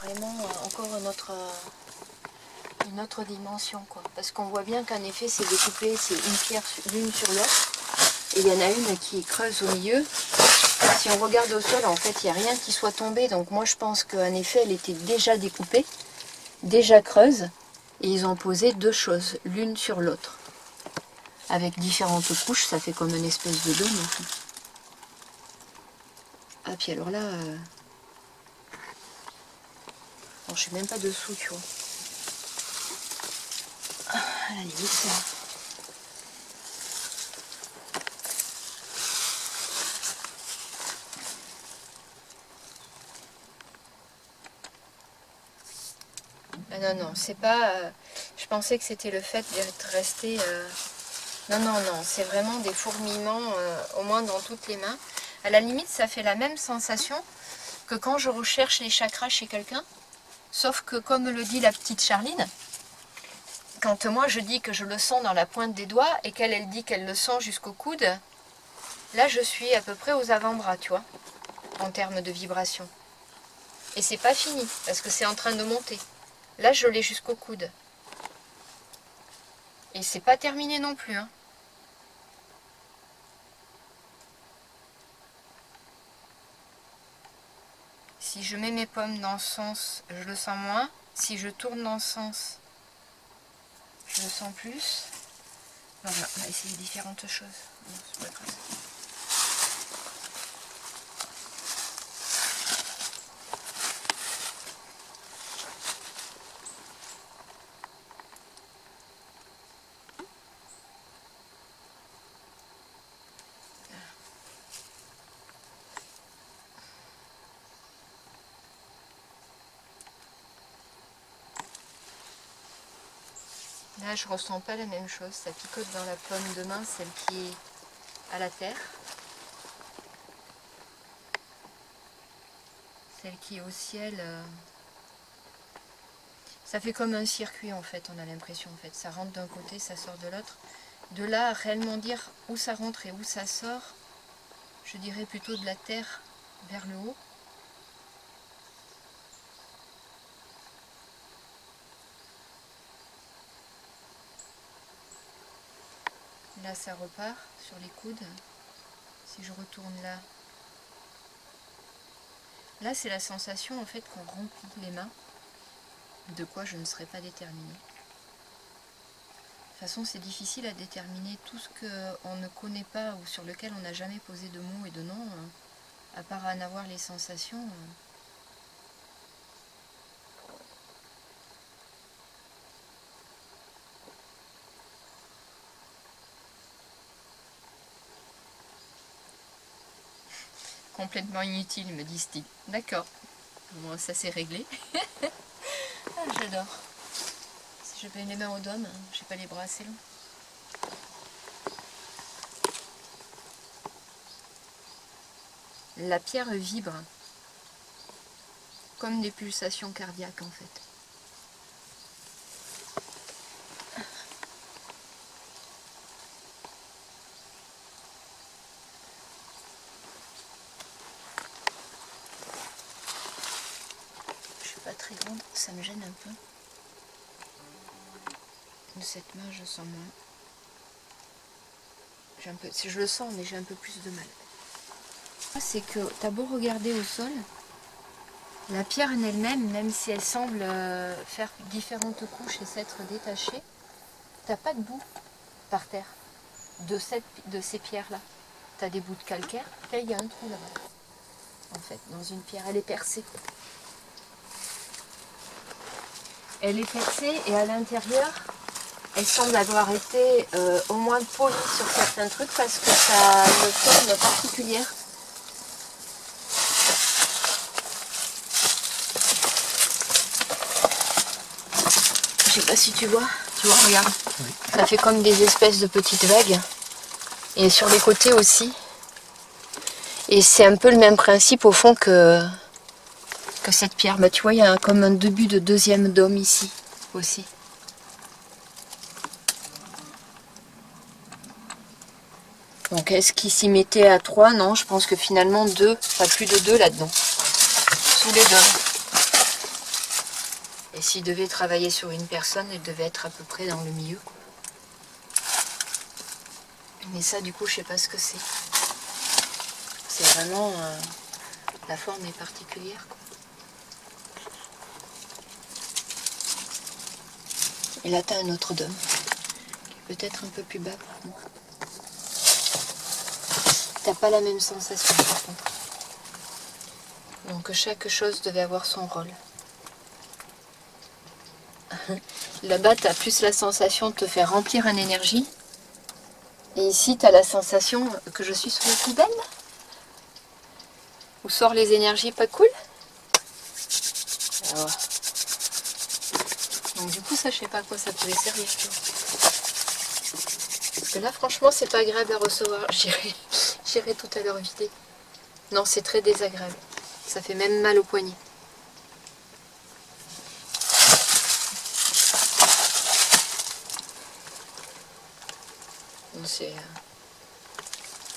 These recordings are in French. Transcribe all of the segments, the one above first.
Vraiment encore une autre dimension, quoi. Parce qu'on voit bien qu'en effet c'est découpé, c'est une pierre l'une sur l'autre. Et il y en a une qui creuse au milieu. Si on regarde au sol, en fait, il n'y a rien qui soit tombé. Donc moi je pense qu'en effet elle était déjà découpée, déjà creuse. Et ils ont posé deux choses, l'une sur l'autre. Avec différentes couches, ça fait comme une espèce de dôme. Ah puis alors là... Bon, je suis même pas dessous, tu vois. À la limite, ça... Ah non, non, c'est pas... je pensais que c'était le fait d'être resté... Non, non, non, c'est vraiment des fourmillements, au moins dans toutes les mains. À la limite, ça fait la même sensation que quand je recherche les chakras chez quelqu'un. Sauf que, comme le dit la petite Charline, quand moi je dis que je le sens dans la pointe des doigts et qu'elle, elle dit qu'elle le sent jusqu'au coude, là je suis à peu près aux avant-bras, tu vois, en termes de vibration. Et c'est pas fini, parce que c'est en train de monter. Là je l'ai jusqu'au coude. Et c'est pas terminé non plus, hein. Si je mets mes pommes dans ce sens, je le sens moins. Si je tourne dans ce sens, je le sens plus. Voilà, on va essayer différentes choses. Non, c'est pas grave. Là, je ressens pas la même chose. Ça picote dans la paume de main, celle qui est à la terre. Celle qui est au ciel. Ça fait comme un circuit en fait, on a l'impression en fait. Ça rentre d'un côté, ça sort de l'autre. De là, à réellement dire où ça rentre et où ça sort, je dirais plutôt de la terre vers le haut. Là, ça repart sur les coudes. Si je retourne là, là c'est la sensation en fait qu'on remplit les mains, de quoi je ne serais pas déterminée. De toute façon, c'est difficile à déterminer tout ce qu'on ne connaît pas ou sur lequel on n'a jamais posé de mots et de noms, à part en avoir les sensations. Complètement inutile, me disent-ils. D'accord. Bon, ça c'est réglé. Ah, j'adore. Si je mets les mains au dôme, j'ai pas les bras assez longs. La pierre vibre comme des pulsations cardiaques en fait. Je suis pas très grande, ça me gêne un peu. De cette main, je sens moins. Je le sens, mais j'ai un peu plus de mal. C'est que tu as beau regarder au sol, la pierre en elle-même, même si elle semble faire différentes couches et s'être détachée, t'as pas de boue par terre de ces pierres-là. Tu as des bouts de calcaire, là il y a un trou là-bas. En fait, dans une pierre, elle est percée. Elle est percée et à l'intérieur, elle semble avoir été au moins polie sur certains trucs parce que ça a une forme particulière. Je sais pas si tu vois, regarde. Oui. Ça fait comme des espèces de petites vagues. Et sur les côtés aussi. Et c'est un peu le même principe au fond que cette pierre. Bah, tu vois, il y a comme un début de deuxième dôme ici aussi. Donc est-ce qu'il s'y mettait à 3? Non, je pense que finalement 2, pas plus de 2 là-dedans. Sous les dômes. Et s'il devait travailler sur une personne, il devait être à peu près dans le milieu, quoi. Mais ça, du coup, je sais pas ce que c'est. C'est vraiment... la forme est particulière, quoi. Et là, tu as un autre dôme, qui est peut-être un peu plus bas, par contre. T'as pas la même sensation, par contre. Donc, chaque chose devait avoir son rôle. Là-bas, tu as plus la sensation de te faire remplir en énergie. Et ici, tu as la sensation que je suis sous la poubelle. Où sortent les énergies pas cool. Alors, donc du coup, ça, je sais pas à quoi ça pouvait servir. Parce que là, franchement, c'est pas agréable à recevoir. J'irai tout à l'heure vider. Non, c'est très désagréable. Ça fait même mal au poignet.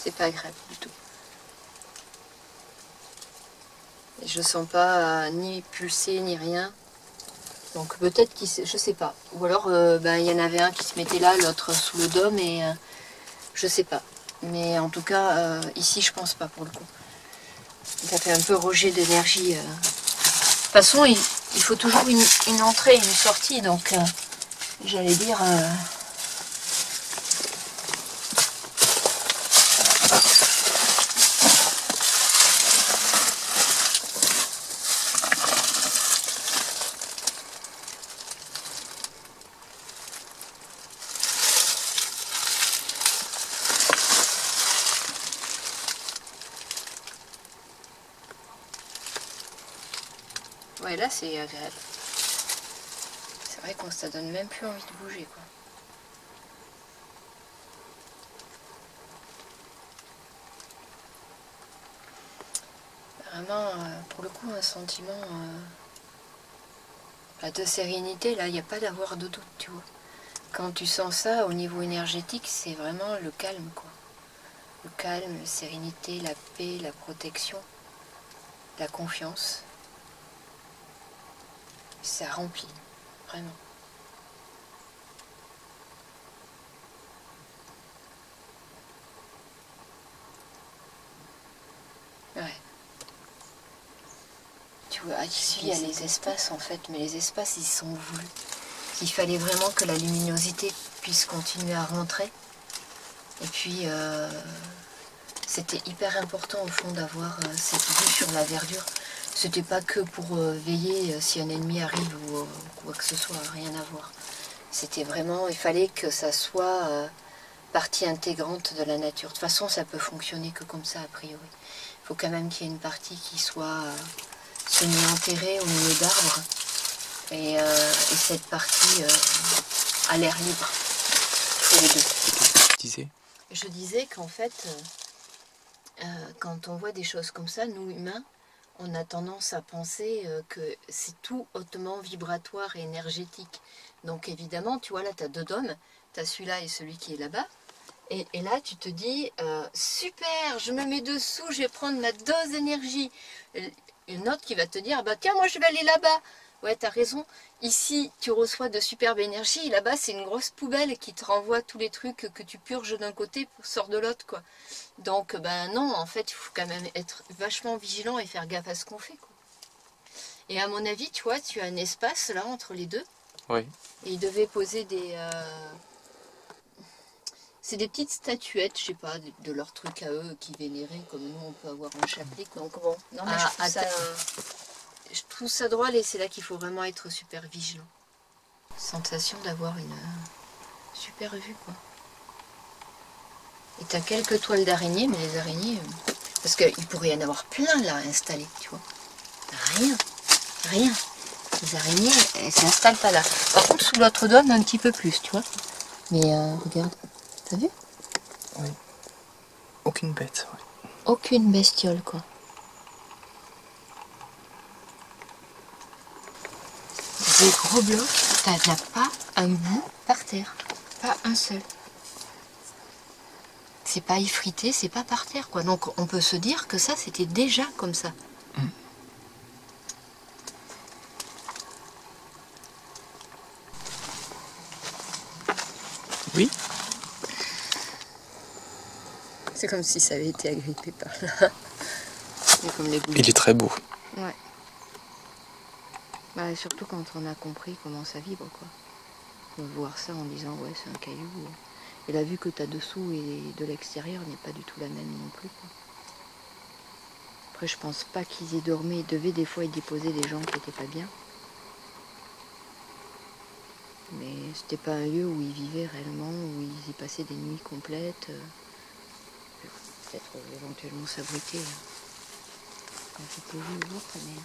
C'est pas agréable du tout. Et je sens pas ni pulser ni rien. Donc peut-être qu'il, je sais pas. Ou alors il y en avait un qui se mettait là, l'autre sous le dôme et je sais pas. Mais en tout cas ici je pense pas pour le coup. Ça fait un peu rejet d'énergie. De toute façon il faut toujours une entrée et une sortie, donc j'allais dire ouais, là c'est agréable. C'est vrai que ça donne même plus envie de bouger, quoi. Vraiment, pour le coup, un sentiment de sérénité. Là, il n'y a pas d'avoir de doute, tu vois. Quand tu sens ça au niveau énergétique, c'est vraiment le calme, quoi. Le calme, la sérénité, la paix, la protection, la confiance. Ça remplit, vraiment. Ouais. Tu vois, ici, il y a les espaces, en fait, mais les espaces, ils sont voulus. Il fallait vraiment que la luminosité puisse continuer à rentrer. Et puis, c'était hyper important, au fond, d'avoir cette vue sur la verdure. C'était pas que pour veiller si un ennemi arrive ou quoi que ce soit, rien à voir. C'était vraiment, il fallait que ça soit partie intégrante de la nature. De toute façon, ça peut fonctionner que comme ça, a priori. Il faut quand même qu'il y ait une partie qui soit semi-enterrée au milieu d'arbres. Et cette partie à l'air libre. Il faut les deux. Je disais qu'en fait, quand on voit des choses comme ça, nous humains, on a tendance à penser que c'est tout hautement vibratoire et énergétique. Donc évidemment, tu vois, là, tu as deux dômes. Tu as celui-là et celui qui est là-bas. Et là, tu te dis, super, je me mets dessous, je vais prendre ma dose d'énergie. Une autre qui va te dire, bah tiens, moi, je vais aller là-bas. Ouais, tu as raison. Ici, tu reçois de superbes énergies. Là-bas, c'est une grosse poubelle qui te renvoie tous les trucs que tu purges d'un côté pour sortir de l'autre, quoi. Donc, ben non, en fait, il faut quand même être vachement vigilant et faire gaffe à ce qu'on fait, quoi. Et à mon avis, tu vois, tu as un espace là entre les deux. Oui. Et ils devaient poser des... c'est des petites statuettes, je sais pas, de leurs trucs à eux qui vénéraient, comme nous on peut avoir un chapelet, quoi. Donc bon, non, mais je trouve ça drôle et c'est là qu'il faut vraiment être super vigilant. Sensation d'avoir une super vue, quoi. Et t'as quelques toiles d'araignées, mais les araignées... parce qu'il pourrait y en avoir plein là installées, tu vois. Rien. Les araignées, elles s'installent pas là. Par contre, sous l'autre dôme, un petit peu plus, tu vois. Mais regarde, t'as vu? Oui. Aucune bête, ouais. Aucune bestiole, quoi. Des gros blocs, t'as pas un bout par terre. Pas un seul. C'est pas effrité, c'est pas par terre, quoi. Donc on peut se dire que ça, c'était déjà comme ça. Oui. C'est comme si ça avait été agrippé par là. Comme les Il est très beau. Ouais. Bah, surtout quand on a compris comment ça vibre, quoi. Voir ça en disant, ouais, c'est un caillou. Et la vue que tu as dessous et de l'extérieur n'est pas du tout la même non plus, quoi. Après, je pense pas qu'ils y dormaient. Ils devaient des fois y déposer des gens qui étaient pas bien. Mais c'était pas un lieu où ils vivaient réellement, où ils y passaient des nuits complètes. Peut-être éventuellement s'abriter quand il pleuvait ou autre, mais...